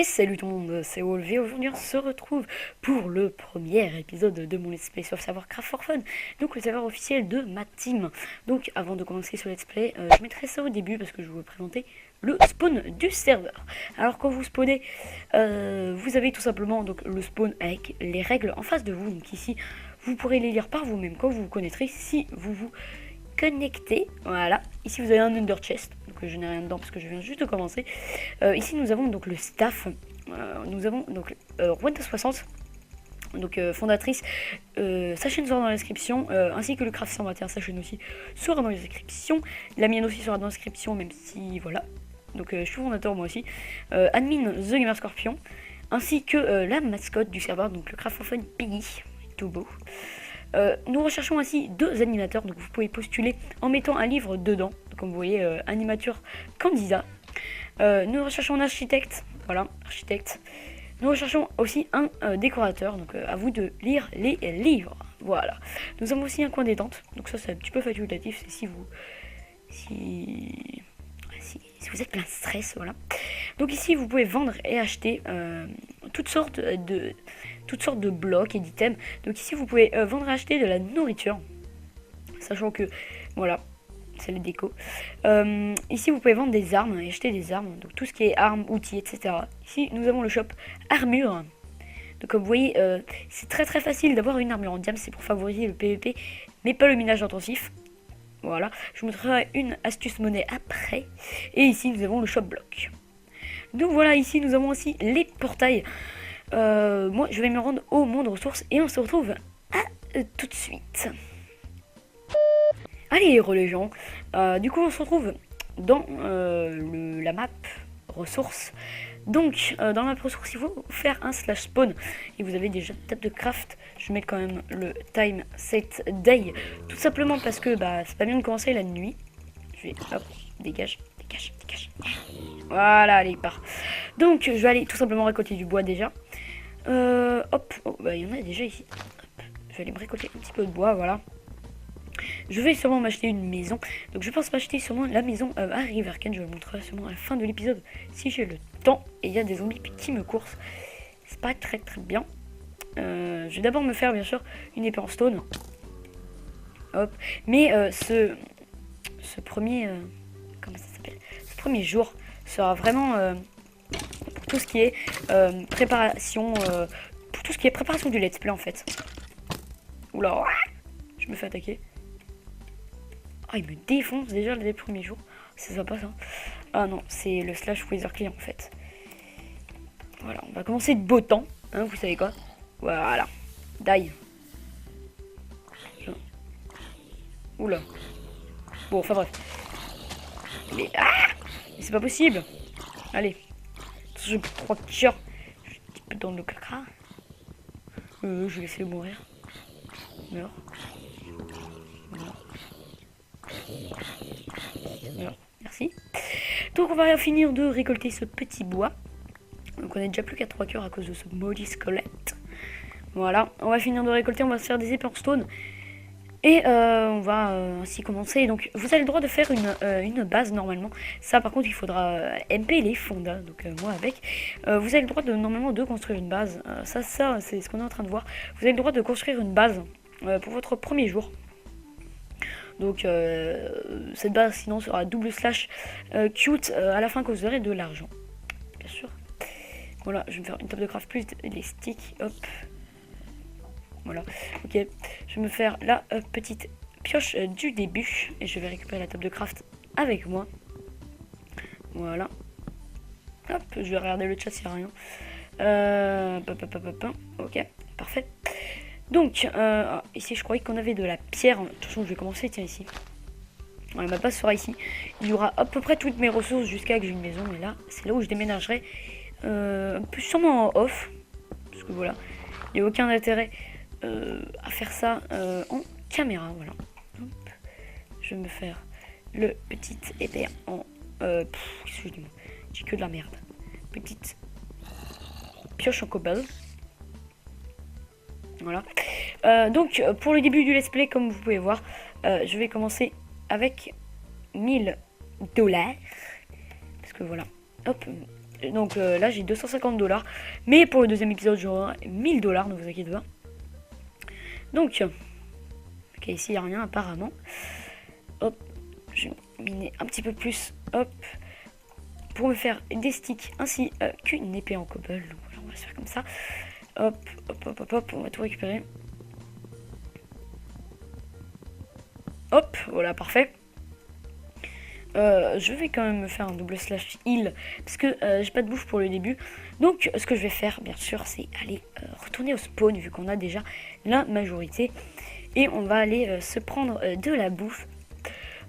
Et salut tout le monde, c'est Wolf et aujourd'hui on se retrouve pour le premier épisode de mon Let's Play Soft Savoir Craft for Fun, donc le serveur officiel de ma team. Donc avant de commencer ce Let's Play, je mettrai ça au début parce que je vais vous présenter le spawn du serveur. Alors quand vous spawnez, vous avez tout simplement donc le spawn avec les règles en face de vous. Donc ici, vous pourrez les lire par vous-même quand vous vous connaîtrez si vous vous connectez. Voilà, ici vous avez un under chest, donc je n'ai rien dedans parce que je viens juste de commencer. Ici nous avons donc le staff, nous avons donc Rwanda60, donc fondatrice, sa chaîne sera dans la description, ainsi que le Craft 121, sa chaîne aussi sera dans la description, la mienne aussi sera dans la description, même si voilà, donc je suis fondateur moi aussi, admin The Gamer Scorpion, ainsi que la mascotte du serveur, donc le Craft for Fun Piggy, tout beau. Nous recherchons ainsi 2 animateurs, donc vous pouvez postuler en mettant un livre dedans, donc, comme vous voyez, animateur candidat. Nous recherchons un architecte, voilà, architecte. Nous recherchons aussi un décorateur, donc à vous de lire les livres, voilà. Nous avons aussi un coin détente, donc ça c'est un petit peu facultatif, c'est si vous êtes plein de stress, voilà. Donc ici vous pouvez vendre et acheter toutes sortes de blocs et d'items. Donc ici vous pouvez vendre et acheter de la nourriture, sachant que voilà, c'est les décos. Ici vous pouvez vendre des armes et acheter des armes, donc tout ce qui est armes, outils, etc. Ici nous avons le shop armure. Donc comme vous voyez, c'est très facile d'avoir une armure en diamant, c'est pour favoriser le PVP, mais pas le minage intensif. Voilà, je vous montrerai une astuce monnaie après. Et ici nous avons le shop block. Donc voilà, ici nous avons aussi les portails. Moi je vais me rendre au monde ressources et on se retrouve à tout de suite. Allez les gens, du coup on se retrouve dans la map ressources. Donc dans la map ressources il faut faire un slash spawn et vous avez déjà table de craft. Je vais mettre quand même le time set day, tout simplement parce que bah c'est pas bien de commencer la nuit. Je vais hop, dégage. Voilà, allez, part. Donc je vais aller tout simplement récolter du bois déjà. Hop, oh, bah il y en a déjà ici. Hop, je vais aller me récolter un petit peu de bois, voilà. Je vais sûrement m'acheter une maison. Donc je pense m'acheter sûrement la maison à Riverken. Je vous le montrerai sûrement à la fin de l'épisode si j'ai le temps. Et il y a des zombies qui me coursent. C'est pas très bien. Je vais d'abord me faire bien sûr une épée en stone. Hop. Mais ce premier... comment ça s'appelle, ce premier jour sera vraiment pour tout ce qui est préparation, pour tout ce qui est préparation du let's play en fait. Oula, je me fais attaquer. Ah, il me défonce déjà les premiers jours. Ça va pas ça. Ah non, c'est le slash Wither Clear en fait. Voilà, on va commencer de beau temps, hein, vous savez quoi. Voilà, die. Oula. Bon, enfin bref. Mais c'est pas possible. Allez. J'ai plus 3 tirs. Je suis un petit peu dans le caca. Je vais laisser mourir. Meurs. Meurs. Merci. Donc on va finir de récolter ce petit bois. Donc on est déjà plus qu'à 3 cœurs à cause de ce maudit squelette. Voilà. On va finir de récolter. On va se faire des épées en stone. Et on va ainsi commencer. Donc vous avez le droit de faire une base normalement. Ça par contre il faudra MP les fonds. Donc moi avec. Vous avez le droit de normalement de construire une base. Ça c'est ce qu'on est en train de voir. Vous avez le droit de construire une base pour votre premier jour. Donc cette base sinon sera double slash cute à la fin que vous aurez de l'argent. Bien sûr. Voilà, je vais me faire une table de craft plus les sticks. Hop. Voilà, ok, je vais me faire la petite pioche du début et je vais récupérer la table de craft avec moi. Voilà. Hop, je vais regarder le chat s'il n'y a rien. Ok, parfait. Donc, ici je croyais qu'on avait de la pierre. De toute façon, je vais commencer, tiens, ici. Ouais, ma base sera ici. Il y aura à peu près toutes mes ressources jusqu'à que j'ai une maison. Et là, c'est là où je déménagerai. Un peu sûrement en off. Parce que voilà, il n'y a aucun intérêt à faire ça en caméra, voilà. Hop. Je vais me faire le petit épée en excusez-moi, j'ai que de la merde. Petite pioche en cobble. Voilà. Donc pour le début du let's play, comme vous pouvez voir, je vais commencer avec $1000 parce que voilà. Hop, Donc là j'ai 250 $. Mais pour le deuxième épisode j'aurai 1000 $, ne vous inquiétez pas. Donc, ok, ici il n'y a rien apparemment. Hop, je vais miner un petit peu plus. Hop, pour me faire des sticks ainsi qu'une épée en cobble. Donc voilà, on va se faire comme ça. Hop, hop, hop, hop, hop, on va tout récupérer. Hop, voilà, parfait. Je vais quand même me faire un double slash heal parce que j'ai pas de bouffe pour le début. Donc ce que je vais faire bien sûr c'est aller retourner au spawn vu qu'on a déjà la majorité. Et on va aller se prendre de la bouffe.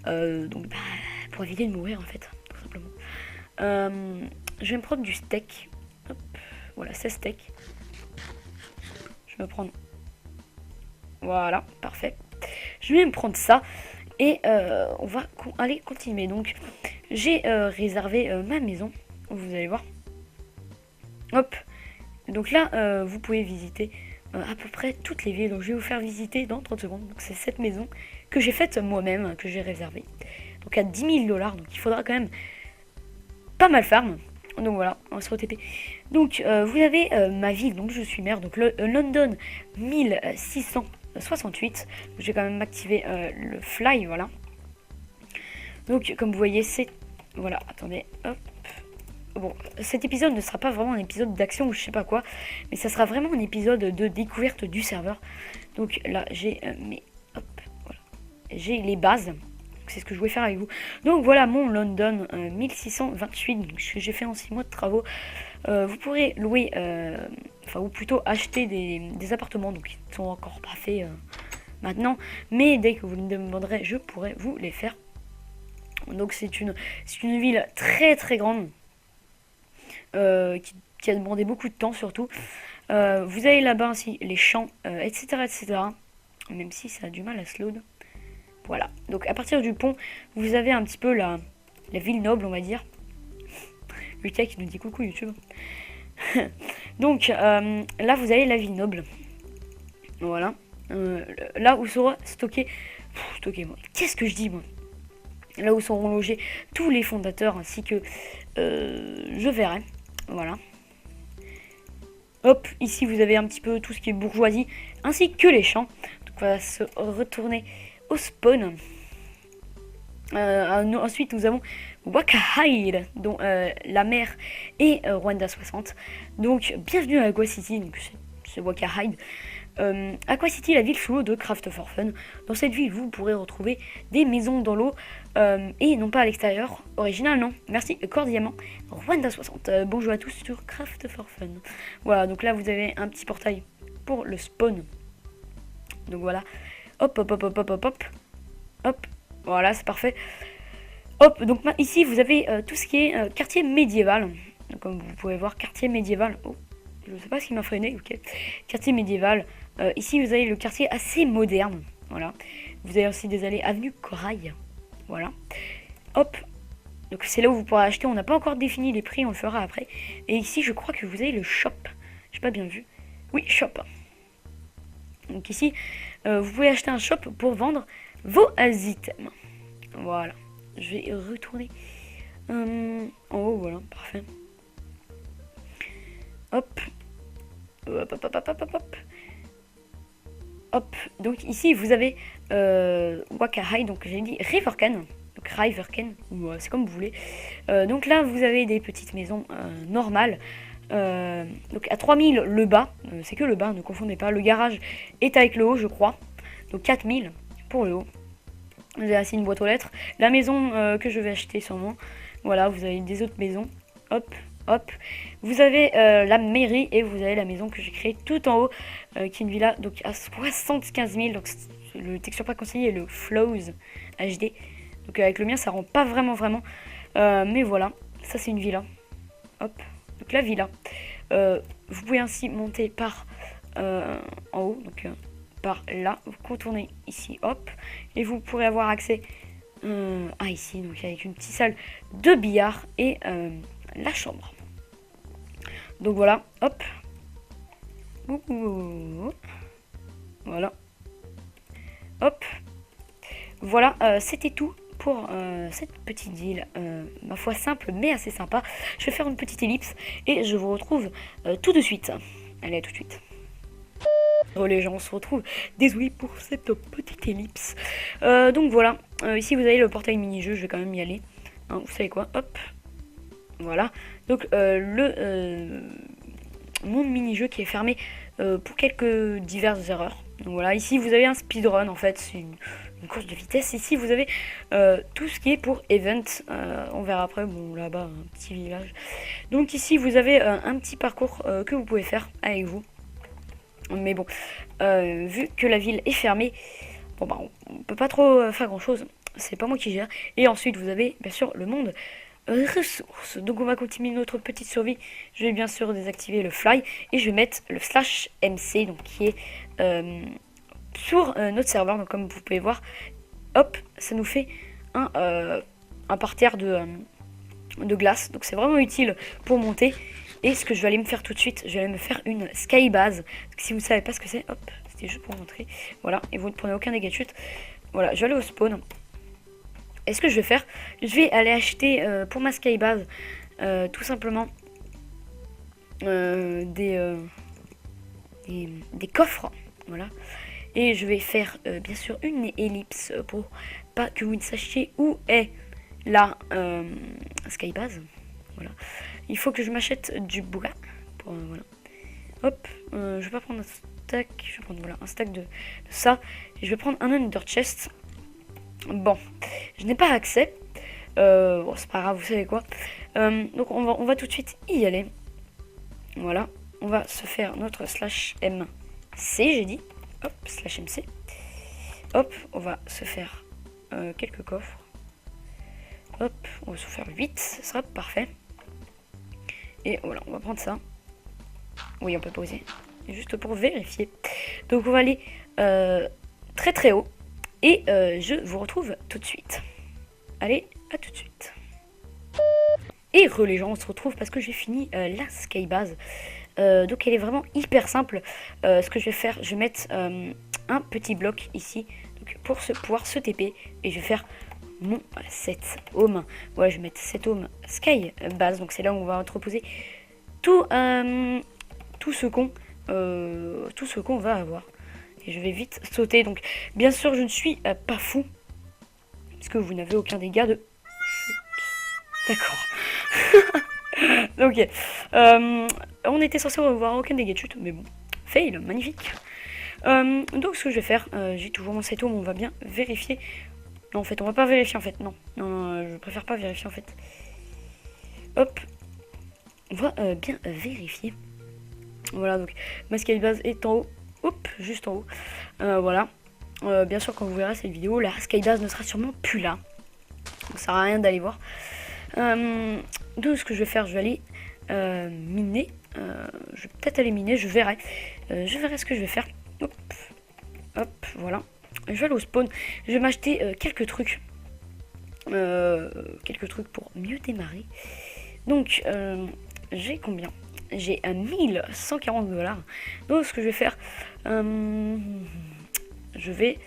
Donc bah, pour éviter de mourir en fait, tout simplement. Je vais me prendre du steak. Hop, voilà, 16 steaks. Je vais me prendre... Voilà, parfait. Je vais me prendre ça. Et on va aller continuer. Donc j'ai réservé ma maison. Vous allez voir. Hop. Donc là vous pouvez visiter à peu près toutes les villes. Donc je vais vous faire visiter dans 30 secondes. Donc c'est cette maison que j'ai faite moi-même, que j'ai réservée. Donc à 10 000 $. Donc il faudra quand même pas mal farm. Donc voilà, on va se re-TP. Donc vous avez ma ville, donc je suis maire. Donc London 1668. Je vais quand même activer le fly, voilà. Donc comme vous voyez c'est... Voilà, attendez, hop. Bon, cet épisode ne sera pas vraiment un épisode d'action ou je sais pas quoi, mais ça sera vraiment un épisode de découverte du serveur. Donc là j'ai hop, voilà. J'ai les bases. C'est ce que je voulais faire avec vous. Donc voilà mon London 1628, donc, ce que j'ai fait en 6 mois de travaux. Vous pourrez louer, enfin ou plutôt acheter des appartements, donc ils ne sont encore pas faits maintenant. Mais dès que vous me demanderez, je pourrai vous les faire. Donc c'est une ville très très grande, qui a demandé beaucoup de temps surtout. Vous avez là-bas ainsi les champs, etc., etc. Même si ça a du mal à se load. Voilà, donc à partir du pont, vous avez un petit peu la ville noble, on va dire. Lucas qui nous dit coucou YouTube. Donc là, vous avez la ville noble. Voilà. Là où sera stocké... stocké, moi. Qu'est-ce que je dis, moi? Là où seront logés tous les fondateurs ainsi que je verrai. Voilà. Hop, ici vous avez un petit peu tout ce qui est bourgeoisie ainsi que les champs. Donc on va se retourner au spawn. Ensuite nous avons Wakahide, dont la mer est Rwanda 60. Donc bienvenue à Aqua City, donc c'est Wakahide. Aqua City, la ville sous l'eau de Craft for Fun. Dans cette ville, vous pourrez retrouver des maisons dans l'eau et non pas à l'extérieur. Original, non? Merci, cordialement. Rwanda 60. Bonjour à tous sur Craft for Fun. Voilà, donc là, vous avez un petit portail pour le spawn. Donc voilà. Hop, hop, hop, hop, hop, hop, hop. Hop, voilà, c'est parfait. Hop, donc ici, vous avez tout ce qui est quartier médiéval. Donc, comme vous pouvez voir, quartier médiéval. Oh, je ne sais pas ce qui m'a freiné, ok. Quartier médiéval. Ici, vous avez le quartier assez moderne. Voilà. Vous avez aussi des allées avenue Corail. Voilà. Hop. Donc, c'est là où vous pourrez acheter. On n'a pas encore défini les prix, on le fera après. Et ici, je crois que vous avez le shop. J'ai pas bien vu. Oui, shop. Donc, ici, vous pouvez acheter un shop pour vendre vos items. Voilà. Je vais retourner en haut. Voilà. Parfait. Hop. Hop, hop, hop, hop, hop, hop. Hop, donc ici vous avez Wakahide, donc j'ai dit Riverken, donc Riverken, c'est comme vous voulez. Donc là vous avez des petites maisons normales, donc à 3000 le bas, c'est que le bas, ne confondez pas, le garage est avec le haut je crois, donc 4000 pour le haut. Vous avez ainsi une boîte aux lettres, la maison que je vais acheter sûrement, voilà, vous avez des autres maisons, hop. Hop, vous avez la mairie et vous avez la maison que j'ai créée tout en haut, qui est une villa donc à 75 000. Donc le texture pas conseillé est le Flows HD. Donc avec le mien ça rend pas vraiment, mais voilà, ça c'est une villa. Hop, donc la villa. Vous pouvez ainsi monter par en haut, donc par là. Vous contournez ici, hop, et vous pourrez avoir accès à ici, donc avec une petite salle de billard et la chambre. Donc voilà, hop. Voilà. Hop. Voilà, c'était tout pour cette petite île, ma foi simple mais assez sympa, je vais faire une petite ellipse et je vous retrouve tout de suite. Allez, à tout de suite. Oh les gens, on se retrouve. Désolé pour cette petite ellipse. Donc voilà, ici vous avez le portail mini-jeu, je vais quand même y aller. Hein, vous savez quoi, hop. Voilà, donc mon mini-jeu qui est fermé pour quelques diverses erreurs. Donc voilà, ici vous avez un speedrun en fait, c'est une course de vitesse. Ici vous avez tout ce qui est pour event, on verra après, bon là-bas un petit village. Donc ici vous avez un petit parcours que vous pouvez faire avec vous. Mais bon, vu que la ville est fermée, bon bah on peut pas trop faire grand chose, c'est pas moi qui gère. Et ensuite vous avez bien sûr le monde ressources. Donc on va continuer notre petite survie. Je vais bien sûr désactiver le fly et je vais mettre le /MC donc qui est sur notre serveur. Donc comme vous pouvez voir, hop, ça nous fait un parterre de glace. Donc c'est vraiment utile pour monter. Et ce que je vais aller me faire tout de suite, je vais aller me faire une skybase. Si vous ne savez pas ce que c'est, hop, c'était juste pour montrer. Voilà, et vous ne prenez aucun dégât de chute. Voilà, je vais aller au spawn. Et ce que je vais faire, je vais aller acheter pour ma skybase tout simplement des coffres. Voilà. Et je vais faire bien sûr une ellipse pour pas que vous ne sachiez où est la skybase. Voilà. Il faut que je m'achète du bois. Pour, voilà. Hop, je vais pas prendre un stack. Je vais prendre voilà, un stack de ça. Et je vais prendre un under chest. Bon, je n'ai pas accès. Bon, c'est pas grave, vous savez quoi. Donc on va tout de suite y aller. Voilà, on va se faire notre /MC, j'ai dit. Hop, /MC. Hop, on va se faire quelques coffres. Hop, on va se faire 8, ce sera parfait. Et voilà, on va prendre ça. Oui, on peut poser. Juste pour vérifier. Donc on va aller très très haut. Et je vous retrouve tout de suite. Allez, à tout de suite. Et les gens, on se retrouve parce que j'ai fini la skybase. Donc elle est vraiment hyper simple. Ce que je vais faire, je vais mettre un petit bloc ici. Donc, pour pouvoir se TP. Et je vais faire mon set home. Voilà, je vais mettre set home skybase. Donc c'est là où on va entreposer tout ce qu'on va avoir. Et je vais vite sauter. Donc, bien sûr, je ne suis pas fou. Puisque vous n'avez aucun dégât de chute. D'accord. Donc, on était censé avoir aucun dégât de chute. Mais bon, fail, magnifique. Donc, ce que je vais faire, j'ai toujours mon set home. On va bien vérifier. Non, en fait, on va pas vérifier, en fait. Non, je préfère pas vérifier, en fait. Hop. On va bien vérifier. Voilà, donc, ma skybase est en haut. Hop, juste en haut. Voilà. Bien sûr, quand vous verrez cette vidéo, la skybase ne sera sûrement plus là. Donc, ça sert à rien d'aller voir. Donc, ce que je vais faire, je vais aller miner. Je vais peut-être aller miner, je verrai. Je verrai ce que je vais faire. Hop, hop, voilà. Je vais aller au spawn. Je vais m'acheter quelques trucs. Quelques trucs pour mieux démarrer. Donc, j'ai combien ? J'ai 1140 $. Donc ce que je vais faire, je vais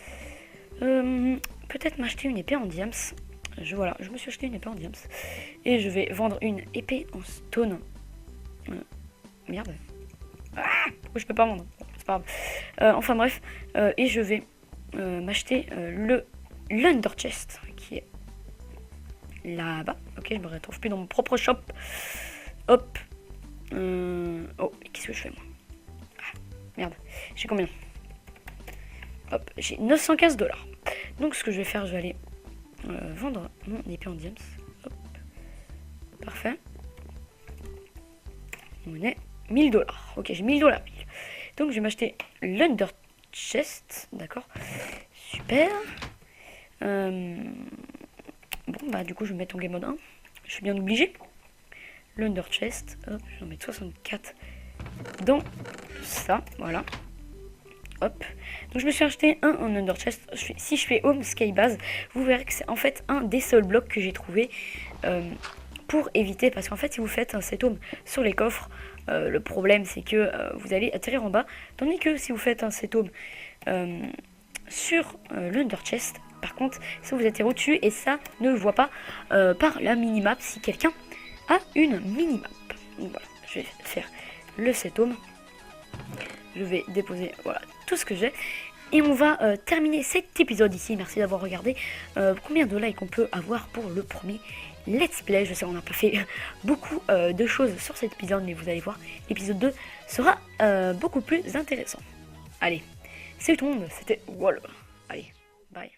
peut-être m'acheter une épée en diams. Voilà, je me suis acheté une épée en diams. Et je vais vendre une épée en stone. Merde. Ah, je peux pas vendre. C'est pas grave. Enfin bref. Et je vais m'acheter l'under chest qui est là-bas. Ok, je me retrouve plus dans mon propre shop. Hop. Oh, qu'est-ce que je fais moi? Ah, merde, j'ai combien? Hop, j'ai 915 $. Donc ce que je vais faire, je vais aller vendre mon épée en diams. Hop, parfait. On est 1000 $. Ok, j'ai 1000 $. Donc je vais m'acheter l'under chest, d'accord. Super. Bon, bah du coup je vais mettre en game mode 1. Je suis bien obligé. L'under chest, hop, je vais en mettre 64 dans ça, voilà. Hop. Donc je me suis acheté un en under chest. Si je fais home skybase, vous verrez que c'est en fait un des seuls blocs que j'ai trouvé pour éviter, parce qu'en fait si vous faites un set home sur les coffres, le problème c'est que vous allez atterrir en bas, tandis que si vous faites un set home sur l'under chest, Par contre, si vous êtes héros dessus, et ça ne le voit pas par la minimap si quelqu'un a une minimap. Donc voilà, je vais faire le setome. Je vais déposer voilà tout ce que j'ai. Et on va terminer cet épisode ici. Merci d'avoir regardé. Combien de likes on peut avoir pour le premier let's play? Je sais, on n'a pas fait beaucoup de choses sur cet épisode, mais vous allez voir, l'épisode 2 sera beaucoup plus intéressant. Allez, salut tout le monde, c'était Wall. Allez, bye.